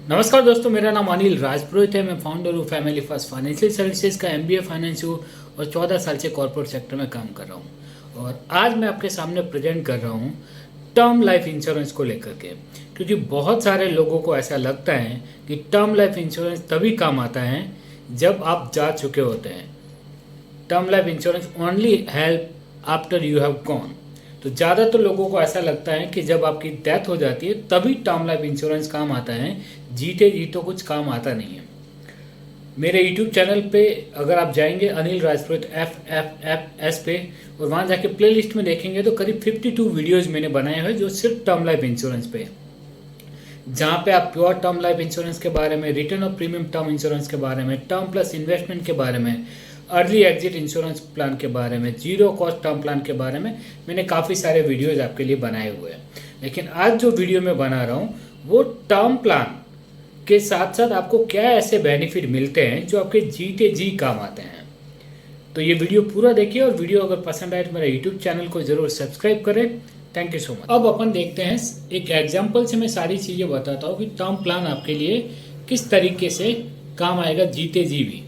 नमस्कार दोस्तों, मेरा नाम अनिल राजपुरोहित है। मैं फाउंडर हूँ फैमिली फर्स्ट फाइनेंशियल सर्विसेज का, एमबीए फाइनेंस हूँ और 14 साल से कॉर्पोरेट सेक्टर में काम कर रहा हूँ। और आज मैं आपके सामने प्रेजेंट कर रहा हूँ टर्म लाइफ इंश्योरेंस को लेकर के, क्योंकि बहुत सारे लोगों को ऐसा लगता है कि टर्म लाइफ इंश्योरेंस तभी काम आता है जब आप जा चुके होते हैं। Term life insurance only help after you have gone. तो ज़्यादातर लोगों को ऐसा लगता है कि जब आपकी डेथ हो जाती है तभी टर्म लाइफ इंश्योरेंस काम आता है, जीते जी तो कुछ काम आता नहीं है। मेरे यूट्यूब चैनल पे अगर आप जाएंगे अनिल राजपुरोहित FFFS पे और वहाँ जाके प्लेलिस्ट में देखेंगे तो करीब 52 वीडियोस मैंने बनाए हैं जो सिर्फ टर्म लाइफ इंश्योरेंस पे है, जहाँ पे आप प्योर टर्म लाइफ इंश्योरेंस के बारे में, return of premium term insurance के बारे में, टर्म प्लस इन्वेस्टमेंट के बारे में, अर्ली एग्जिट इंश्योरेंस प्लान के बारे में, जीरो कॉस्ट टर्म प्लान के बारे में मैंने काफ़ी सारे वीडियोज आपके लिए बनाए हुए हैं। लेकिन आज जो वीडियो मैं बना रहा हूँ वो टर्म प्लान के साथ साथ आपको क्या ऐसे बेनिफिट मिलते हैं जो आपके जीते जी काम आते हैं। तो ये वीडियो पूरा देखिए और वीडियो अगर पसंद आए तो मेरा यूट्यूब चैनल को जरूर सब्सक्राइब करें। Thank you so much. अब अपन देखते हैं, एक एग्जाम्पल से मैं सारी चीज़ें बताता हूँ कि टर्म प्लान आपके लिए किस तरीके से काम आएगा जीते जी भी।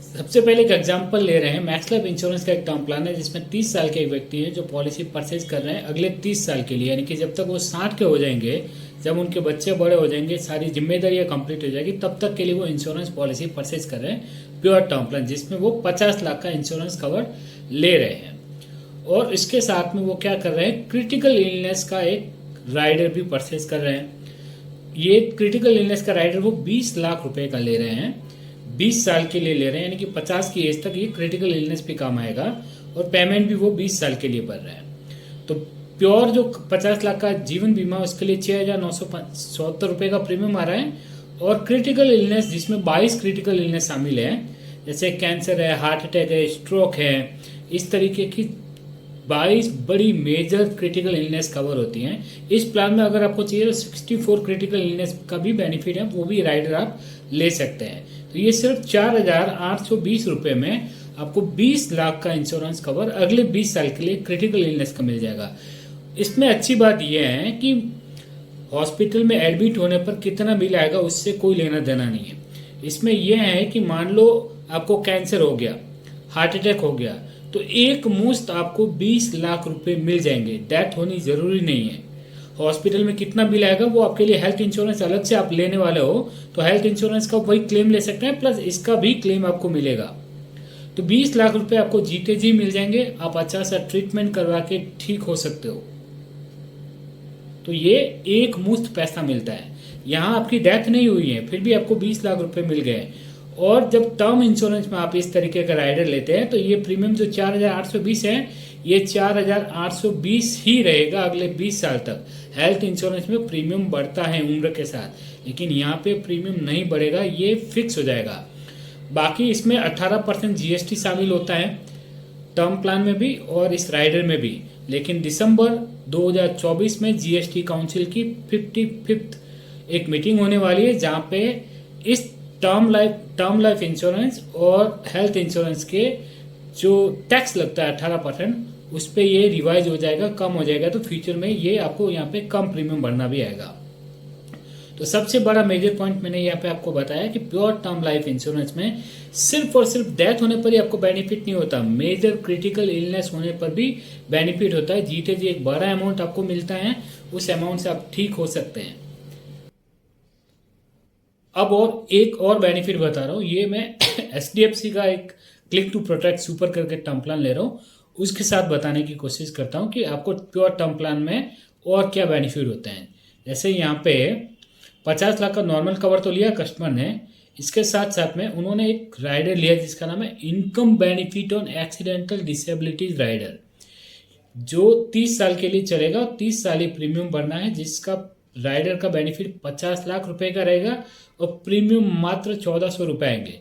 सबसे पहले एक एग्जांपल ले रहे हैं, मैक्स लाइफ इंश्योरेंस का एक टर्म प्लान है जिसमें 30 साल के एक व्यक्ति हैं जो पॉलिसी परचेज कर रहे हैं अगले 30 साल के लिए, यानी कि जब तक वो 60 के हो जाएंगे, जब उनके बच्चे बड़े हो जाएंगे, सारी जिम्मेदारियां कंप्लीट हो जाएगी, तब तक के लिए वो इंश्योरेंस पॉलिसी परचेज कर रहे हैं प्योर टर्म प्लान, जिसमें वो 50 लाख का इंश्योरेंस कवर ले रहे हैं। और इसके साथ में वो क्या कर रहे हैं, क्रिटिकल इलनेस का एक राइडर भी परचेज कर रहे हैं। ये क्रिटिकल इलनेस का राइडर वो 20 लाख रुपए का ले रहे हैं, 20 साल के लिए ले रहे हैं, यानी कि 50 की एज तक ये क्रिटिकल इलनेस भी काम आएगा और पेमेंट भी वो 20 साल के लिए भर रहे हैं। तो प्योर जो 50 लाख का जीवन बीमा उसके लिए 6,977 रुपये का प्रीमियम आ रहा है। और क्रिटिकल इलनेस जिसमें 22 क्रिटिकल इलनेस शामिल है, जैसे कैंसर है, हार्ट अटैक है, स्ट्रोक है, इस तरीके की 22 बड़ी मेजर क्रिटिकल इलनेस कवर होती हैं। इस प्लान में अगर आपको चाहिए तो 64 क्रिटिकल इलनेस का भी बेनिफिट है, वो भी राइडर आप ले सकते हैं। तो ये सिर्फ 4,820 रुपये में आपको 20 लाख का इंश्योरेंस कवर अगले 20 साल के लिए क्रिटिकल इलनेस का मिल जाएगा। इसमें अच्छी बात यह है कि हॉस्पिटल में एडमिट होने पर कितना बिल आएगा उससे कोई लेना देना नहीं है। इसमें यह है कि मान लो आपको कैंसर हो गया, हार्ट अटैक हो गया, तो एक मुश्त आपको 20 लाख रुपए मिल जाएंगे, डेथ होनी जरूरी नहीं है। हॉस्पिटल में कितना बिल आएगा वो आपके लिए, हेल्थ इंश्योरेंस अलग से आप लेने वाले हो तो हेल्थ इंश्योरेंस का वही क्लेम ले सकते हैं, प्लस इसका भी क्लेम आपको मिलेगा। तो 20 लाख रुपए आपको जीते जी मिल जाएंगे, आप अच्छा सा ट्रीटमेंट करवा के ठीक हो सकते हो। तो ये एक मुश्त पैसा मिलता है। यहाँ आपकी डेथ नहीं हुई है फिर भी आपको 20 लाख रुपए मिल गए। और जब टर्म इंश्योरेंस में आप इस तरीके का राइडर लेते हैं तो ये प्रीमियम जो 4,820 है ये 4,820 ही रहेगा अगले 20 साल तक। हेल्थ इंश्योरेंस में प्रीमियम बढ़ता है उम्र के साथ, लेकिन यहाँ पे प्रीमियम नहीं बढ़ेगा, ये फिक्स हो जाएगा। बाकी इसमें 18% जीएसटी शामिल होता है टर्म प्लान में भी और इस राइडर में भी। लेकिन दिसंबर 2024 में जीएसटी काउंसिल की 55th एक मीटिंग होने वाली है जहाँ पे इस टर्म लाइफ इंश्योरेंस और हेल्थ इंश्योरेंस के जो टैक्स लगता है 18%, उस पे ये रिवाइज हो जाएगा, कम हो जाएगा। तो फ्यूचर में ये आपको यहाँ पे कम प्रीमियम भरना भी आएगा। तो सबसे बड़ा मेजर पॉइंट मैंने यहाँ पे आपको बताया कि प्योर टर्म लाइफ इंश्योरेंस में सिर्फ और सिर्फ डेथ होने पर ही आपको बेनिफिट नहीं होता, मेजर क्रिटिकल इलनेस होने पर भी बेनिफिट होता है। जीते जी एक बड़ा अमाउंट आपको मिलता है, उस अमाउंट से आप ठीक हो सकते हैं। अब और एक और बेनिफिट बता रहा हूँ, ये मैं HDFC का एक क्लिक टू प्रोटेक्ट सुपर करके टर्म प्लान ले रहा हूँ, उसके साथ बताने की कोशिश करता हूँ कि आपको प्योर टर्म प्लान में और क्या बेनिफिट होते हैं। जैसे यहाँ पे 50 लाख का नॉर्मल कवर तो लिया कस्टमर ने, इसके साथ साथ में उन्होंने एक राइडर लिया जिसका नाम है income benefit on accidental disabilities rider, जो 30 साल के लिए चलेगा। 30 साल ही प्रीमियम भरना है, जिसका राइडर का बेनिफिट 50 लाख रुपए का रहेगा और प्रीमियम मात्र 1,400 रुपए आएंगे।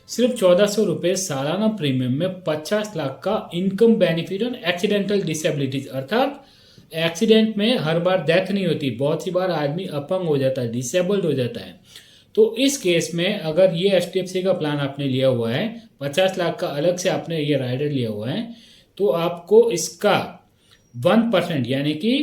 सिर्फ 1,400 रुपए सालाना प्रीमियम में 50 लाख का income benefit on accidental disabilities, अर्थात एक्सीडेंट में हर बार डेथ नहीं होती, बहुत सी बार आदमी अपंग हो जाता है, डिसेबल्ड हो जाता है। तो इस केस में अगर ये HDFC का प्लान आपने लिया हुआ है, 50 लाख का अलग से आपने ये राइडर लिया हुआ है, तो आपको इसका 1% यानी कि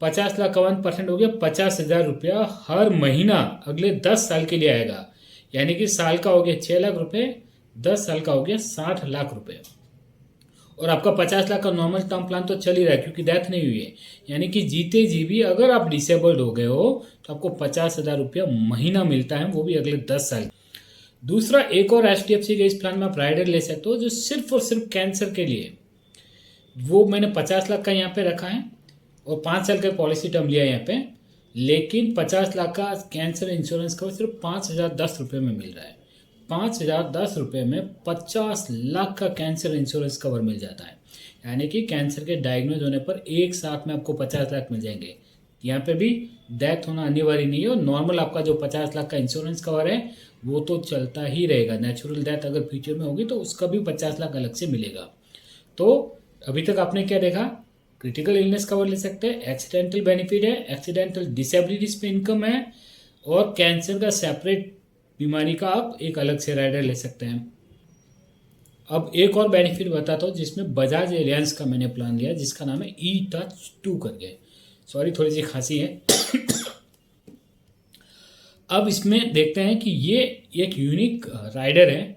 50 लाख का 1% हो गया 50,000 रुपया हर महीना अगले 10 साल के लिए आएगा। यानी कि साल का हो गया 6 लाख रुपए, 10 साल का हो गया 60 लाख रुपए। और आपका 50 लाख का नॉर्मल टर्म प्लान तो चल ही रहा है क्योंकि डेथ नहीं हुई है। यानी कि जीते जी भी अगर आप डिसेबल्ड हो गए हो तो आपको 50,000 रुपया महीना मिलता है, वो भी अगले 10 साल। दूसरा, एक और HDFC के इस प्लान में आप राइडर ले सकते हो जो सिर्फ और सिर्फ कैंसर के लिए, वो मैंने 50 लाख का यहाँ पे रखा है और 5 साल का पॉलिसी टर्म लिया है यहाँ पे। लेकिन 50 लाख का कैंसर इंश्योरेंस कवर सिर्फ 5,010 रुपये में मिल रहा है। 5,010 रुपये में 50 लाख का कैंसर इंश्योरेंस कवर मिल जाता है। यानी कि कैंसर के डायग्नोज होने पर एक साथ में आपको 50 लाख मिल जाएंगे। यहाँ पे भी डेथ होना अनिवार्य नहीं है और नॉर्मल आपका जो 50 लाख का इंश्योरेंस कवर है वो तो चलता ही रहेगा। नेचुरल डेथ अगर फ्यूचर में होगी तो उसका भी 50 लाख अलग से मिलेगा। तो अभी तक आपने क्या देखा, क्रिटिकल इलनेस कवर ले सकते हैं, एक्सीडेंटल बेनिफिट है, एक्सीडेंटल डिसेबिलिटीज पे इनकम है, और कैंसर का सेपरेट बीमारी का आप एक अलग से राइडर ले सकते हैं। अब एक और बेनिफिट बताता हूँ जिसमें बजाज एलियांस का मैंने प्लान लिया जिसका नाम है ई-टच 2 करके। सॉरी, थोड़ी सी खांसी है। अब इसमें देखते हैं कि ये एक यूनिक राइडर है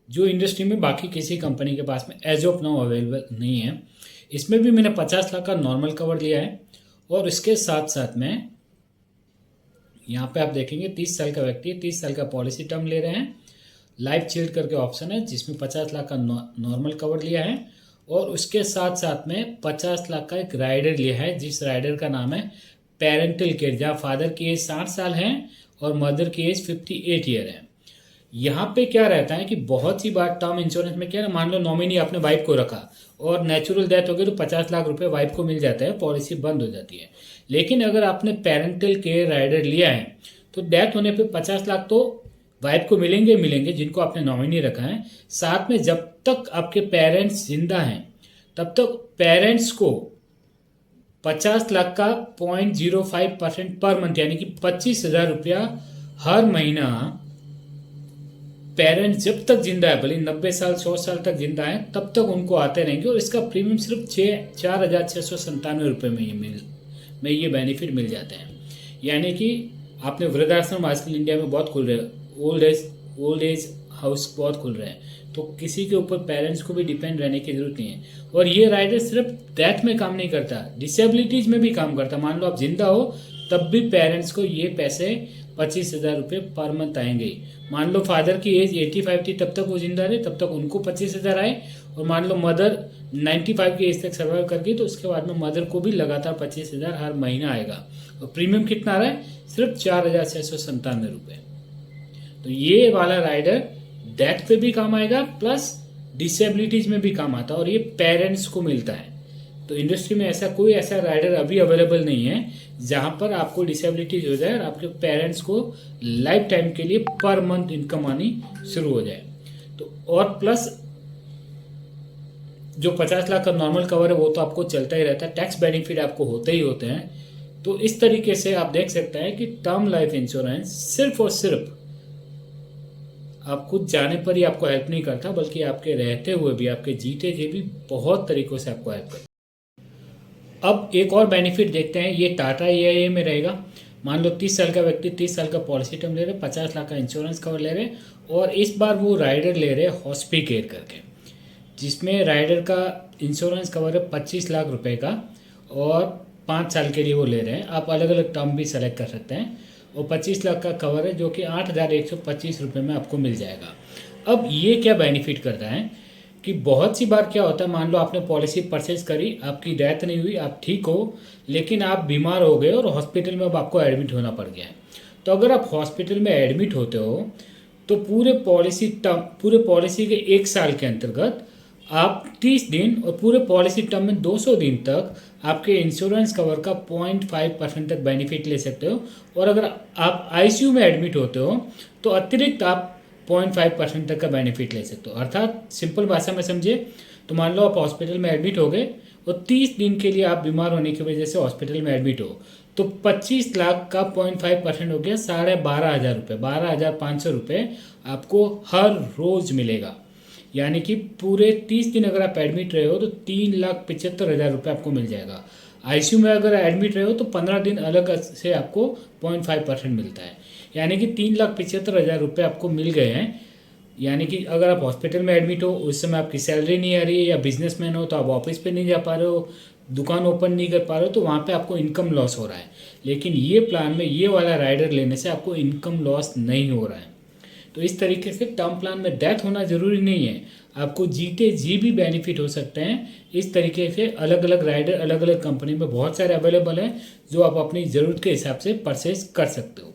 जो इंडस्ट्री में बाकी किसी कंपनी के पास में एज ऑफ नाउ अवेलेबल नहीं है। इसमें भी मैंने 50 लाख का नॉर्मल कवर लिया है और इसके साथ साथ में यहाँ पे आप देखेंगे 30 साल का व्यक्ति 30 साल का पॉलिसी टर्म ले रहे हैं। लाइफ शील्ड करके ऑप्शन है जिसमें 50 लाख का नॉर्मल कवर लिया है और उसके साथ साथ में 50 लाख का एक राइडर लिया है जिस राइडर का नाम है पेरेंटल केयर, जहाँ फादर की एज 60 साल है और मदर की एज 58 ईयर है। यहाँ पे क्या रहता है कि बहुत सी बार टर्म इंश्योरेंस में क्या है ना, मान लो नॉमिनी आपने वाइफ को रखा और नेचुरल डेथ हो गई तो 50 लाख रुपए वाइफ को मिल जाता है, पॉलिसी बंद हो जाती है। लेकिन अगर आपने पेरेंटल केयर राइडर लिया है तो डेथ होने पे 50 लाख तो वाइफ को मिलेंगे जिनको आपने नॉमिनी रखा है। साथ में जब तक आपके पेरेंट्स जिंदा हैं तब तक पेरेंट्स को 50 लाख का 0.05% पर मंथ यानी कि 25,000 रुपया हर महीना पेरेंट्स जब तक जिंदा है, भले 90 साल 100 साल तक जिंदा है, तब तक उनको आते रहेंगे। और इसका प्रीमियम सिर्फ 4,697 रुपये में ये बेनिफिट मिल जाते हैं। यानी कि आपने वृद्धाश्रम आजकल इंडिया में बहुत खुल रहे हैं, ओल्ड एज हाउस बहुत खुल रहे हैं, तो किसी के ऊपर पेरेंट्स को भी डिपेंड रहने की जरूरत नहीं है। और ये राइडर सिर्फ डेथ में काम नहीं करता, डिसेबिलिटीज में भी काम करता। मान लो आप जिंदा हो तब भी पेरेंट्स को ये पैसे 25,000 रुपये पर मंथ आएंगे। मान लो फादर की एज 85 थी तब तक वो जिंदा रहे, तब तक उनको 25,000 आए। और मान लो मदर 95 की एज तक सर्वाइव कर गई तो उसके बाद में मदर को भी लगातार 25,000 हर महीना आएगा। और प्रीमियम कितना आ रहा है, सिर्फ 4,697 रुपये। तो ये वाला राइडर डेथ पे भी काम आएगा प्लस डिसेबिलिटीज में भी काम आता है और ये पेरेंट्स को मिलता है। तो इंडस्ट्री में कोई ऐसा राइडर अभी अवेलेबल नहीं है जहां पर आपको डिसेबिलिटीज हो जाए और आपके पेरेंट्स को लाइफ टाइम के लिए पर मंथ इनकम आनी शुरू हो जाए। तो और प्लस जो 50 लाख का नॉर्मल कवर है वो तो आपको चलता ही रहता है, टैक्स बेनिफिट आपको होते ही होते हैं। तो इस तरीके से आप देख सकते हैं कि टर्म लाइफ इंश्योरेंस सिर्फ और सिर्फ आप खुद जाने पर ही आपको हेल्प नहीं करता, बल्कि आपके रहते हुए भी, आपके जीते जी भी बहुत तरीकों से आपको हेल्प करता है। अब एक और बेनिफिट देखते हैं, ये टाटा AIA में रहेगा। मान लो 30 साल का व्यक्ति 30 साल का पॉलिसी टर्म ले रहे, 50 लाख का इंश्योरेंस कवर ले रहे और इस बार वो राइडर ले रहे हॉस्पी केयर करके, जिसमें राइडर का इंश्योरेंस कवर है 25 लाख रुपए का और 5 साल के लिए वो ले रहे हैं। आप अलग अलग टर्म भी सेलेक्ट कर सकते हैं और 25 लाख का कवर है जो कि 8,125 रुपये में आपको मिल जाएगा। अब ये क्या बेनिफिट करता है कि बहुत सी बार क्या होता है, मान लो आपने पॉलिसी परचेज करी, आपकी डेथ नहीं हुई, आप ठीक हो, लेकिन आप बीमार हो गए और हॉस्पिटल में अब आपको एडमिट होना पड़ गया है। तो अगर आप हॉस्पिटल में एडमिट होते हो तो पूरे पॉलिसी के 1 साल के अंतर्गत आप 30 दिन और पूरे पॉलिसी टर्म में 200 दिन तक आपके इंश्योरेंस कवर का 0.5% तक बेनिफिट ले सकते हो। और अगर आप ICU में एडमिट होते हो तो अतिरिक्त आप 0.5% तक का बेनिफिट ले सकते हो। अर्थात सिंपल भाषा में समझिए तो मान लो आप हॉस्पिटल में एडमिट हो गए और 30 दिन के लिए आप बीमार होने की वजह से हॉस्पिटल में एडमिट हो, तो 25 लाख का 0.5% हो गया 12,500 रुपये, 12,500 रुपये आपको हर रोज मिलेगा। यानी कि पूरे 30 दिन अगर आप एडमिट रहे हो तो 3,75,000 रुपये आपको मिल जाएगा। आईसीयू में अगर एडमिट रहे हो तो 15 दिन अलग से आपको 0.5% मिलता है, यानी कि 3,75,000 रुपये आपको मिल गए हैं। यानी कि अगर आप हॉस्पिटल में एडमिट हो, उस समय आपकी सैलरी नहीं आ रही है, या बिजनेसमैन हो तो आप ऑफिस पे नहीं जा पा रहे हो, दुकान ओपन नहीं कर पा रहे हो, तो वहाँ पे आपको इनकम लॉस हो रहा है। लेकिन ये प्लान में ये वाला राइडर लेने से आपको इनकम लॉस नहीं हो रहा है। तो इस तरीके से टर्म प्लान में डेथ होना ज़रूरी नहीं है, आपको जीते जी भी बेनिफिट हो सकते हैं। इस तरीके से अलग अलग राइडर अलग अलग कंपनी में बहुत सारे अवेलेबल हैं, जो आप अपनी ज़रूरत के हिसाब से परचेज कर सकते हो।